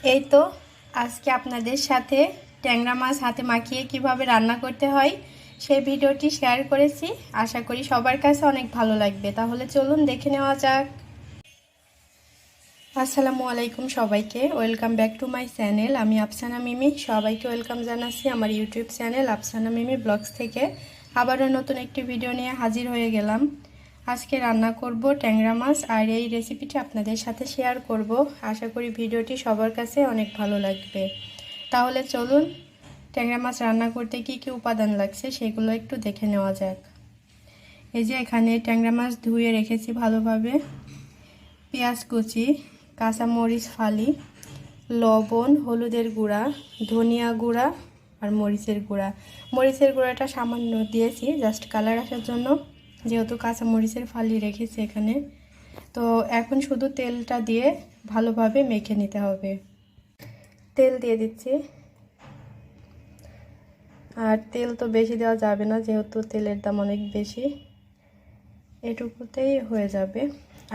এই তো আজকে আপনাদের সাথে ট্যাংরা মাছ হাতে মাখিয়ে কিভাবে রান্না করতে হয় সেই ভিডিওটি শেয়ার করেছি। আশা করি সবার কাছে অনেক ভালো লাগবে। তাহলে চলুন দেখে নেওয়া যাক। আসসালামু আলাইকুম সবাইকে, welcome back to my channel. আমি আফসানা মিমি, সবাইকে ওয়েলকাম জানাচ্ছি আমার ইউটিউব চ্যানেল আফসানা মিমি ব্লগস থেকে। আবারও নতুন একটি ভিডিও নিয়ে হাজির হয়ে গেলাম। আজকে রান্না করব ট্যাংরা মাছ, আর এই রেসিপিটি আপনাদের সাথে শেয়ার করব। আশা করি ভিডিওটি সবার কাছে অনেক ভালো লাগবে। তাহলে চলুন ট্যাংরা মাছ রান্না করতে কি কি উপাদান লাগছে সেগুলো একটু দেখে নেওয়া যাক। এই যে এখানে ট্যাংরা মাছ ধুয়ে রেখেছি ভালোভাবে, পেঁয়াজ কুচি, কাঁচামরিচ ফালি, লবণ, হলুদের গুঁড়া, ধনিয়া গুঁড়া আর মরিচের গুঁড়া। মরিচের গুঁড়াটা সামান্য দিয়েছি জাস্ট কালার আসার জন্য, যেহেতু কাঁচামরিচের ফালি রেখেছি এখানে। তো এখন শুধু তেলটা দিয়ে ভালোভাবে মেখে নিতে হবে। তেল দিয়ে দিচ্ছি, আর তেল তো বেশি দেওয়া যাবে না যেহেতু তেলের দাম অনেক বেশি, এটুকুতেই হয়ে যাবে।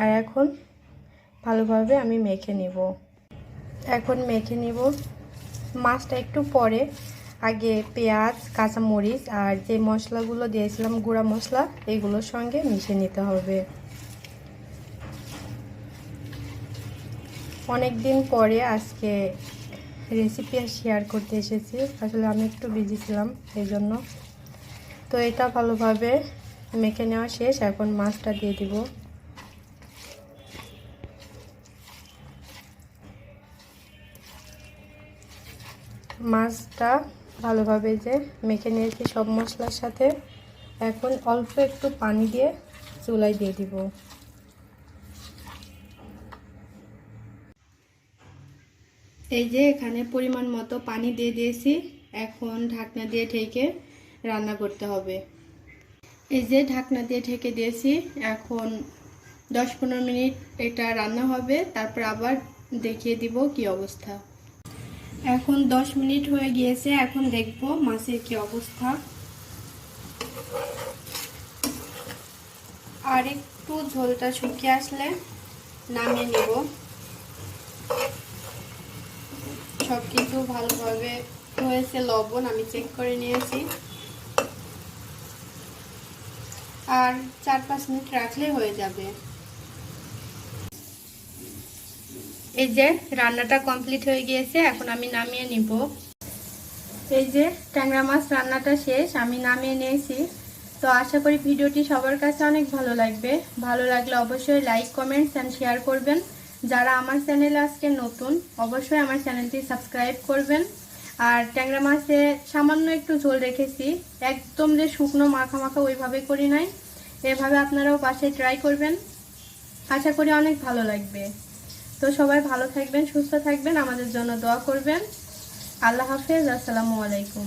আর এখন ভালোভাবে আমি মেখে নিব। মাছটা একটু পরে, আগে পেঁয়াজ, কাঁচামরিচ আর যে মশলাগুলো দিয়েছিলাম গুঁড়া মশলা, এগুলোর সঙ্গে মিশিয়ে নিতে হবে। অনেক দিন পরে আজকে রেসিপি শেয়ার করতে এসেছি, আসলে আমি একটু বিজি ছিলাম এই জন্য। তো এটা ভালোভাবে মেখে নেওয়া শেষ, এখন মাছটা দিয়ে দিব। মাছটা ভালোভাবে যে মেখে নিয়েছি সব মশলার সাথে, এখন অল্প একটু পানি দিয়ে চুলায় দিয়ে দিব। এই যে এখানে পরিমাণ মতো পানি দিয়ে দিয়েছি, এখন ঢাকনা দিয়ে ঢেকে রান্না করতে হবে। এই যে ঢাকনা দিয়ে ঢেকে দিয়েছি, এখন 10-15 মিনিট এটা রান্না হবে, তারপর আবার দেখিয়ে দিব কি অবস্থা। এখন 10 মিনিট হয়ে গিয়েছে, এখন দেখব মাছের কি অবস্থা। আর একটু ঝোলটা শুকিয়ে আসলে নামিয়ে নিব। সব কিছু ভালোভাবে হয়েছে, লবণ আমি চেক করে নিয়েছি। আর 4-5 মিনিট রাখলে হয়ে যাবে। এই যে রান্নাটা কমপ্লিট হয়ে গিয়েছে, এখন আমি নামিয়ে নিব। এই যে ট্যাংরা মাছ রান্নাটা শেষ, আমি নামিয়ে নিয়েছি। তো আশা করি ভিডিওটি সবার কাছে অনেক ভালো লাগবে। ভালো লাগলে অবশ্যই লাইক, কমেন্টস এন্ড শেয়ার করবেন। যারা আমার চ্যানেলে আজকে নতুন, অবশ্যই আমার চ্যানেলটি সাবস্ক্রাইব করবেন। আর ট্যাংরা মাছে সামান্য একটু ঝোল রেখেছি, একদম যে শুকনো মাখা মাখা ওইভাবে করি নাই। এভাবে আপনারাও বাসায় ট্রাই করবেন, আশা করি অনেক ভালো লাগবে। তো সবাই ভালো থাকবেন, সুস্থ থাকবেন, আমাদের জন্য দোয়া করবেন। আল্লাহ হাফেজ, আসসালামু আলাইকুম।